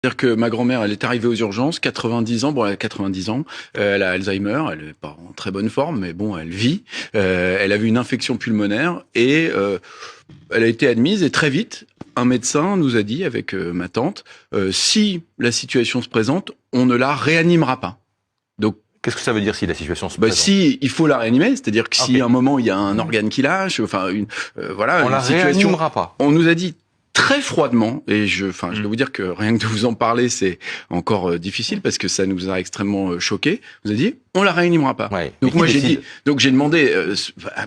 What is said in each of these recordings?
C'est-à-dire que ma grand-mère, elle est arrivée aux urgences, 90 ans, bon, elle a 90 ans, elle a Alzheimer, elle est pas en très bonne forme, mais bon, elle vit. Elle avait une infection pulmonaire et elle a été admise et très vite, un médecin nous a dit, avec ma tante, si la situation se présente, on ne la réanimera pas. Donc, qu'est-ce que ça veut dire si la situation se présente? Si il faut la réanimer, c'est-à-dire que si à un moment il y a un organe qui lâche, enfin voilà, on la réanimera pas. On nous a dit très froidement, et je dois vous dire que rien que de vous en parler, c'est encore difficile parce que ça nous a extrêmement choqués. Vous avez dit, on la réanimera pas. Ouais. Donc moi j'ai demandé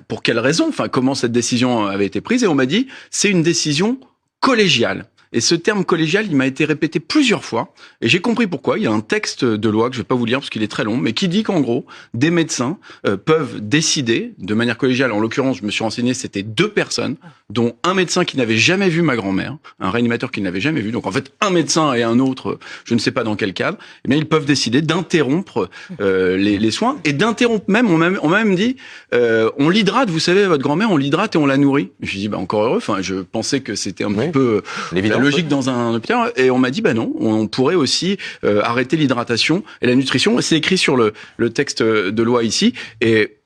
pour quelle raison, enfin comment cette décision avait été prise, et on m'a dit c'est une décision collégiale. Et ce terme collégial, il m'a été répété plusieurs fois, et j'ai compris pourquoi. Il y a un texte de loi que je vais pas vous lire parce qu'il est très long, mais qui dit qu'en gros, des médecins peuvent décider de manière collégiale. En l'occurrence, je me suis renseigné, c'était 2 personnes, dont un médecin qui n'avait jamais vu ma grand-mère, un réanimateur qui ne l'avait jamais vu. Donc en fait, un médecin et un autre, je ne sais pas dans quel cadre, eh bien ils peuvent décider d'interrompre les soins et d'interrompre même. On m'a même dit, on l'hydrate. Vous savez, votre grand-mère, on l'hydrate et on la nourrit. Je dis, encore heureux. Enfin, je pensais que c'était un petit peu logique dans un hôpital, et on m'a dit non, on pourrait aussi arrêter l'hydratation et la nutrition. C'est écrit sur le texte de loi ici, et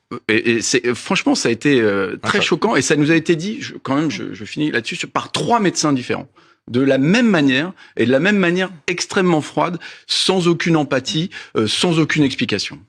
franchement ça a été très choquant, et ça nous a été dit, je finis là-dessus, par 3 médecins différents, de la même manière, et de la même manière extrêmement froide, sans aucune empathie, sans aucune explication.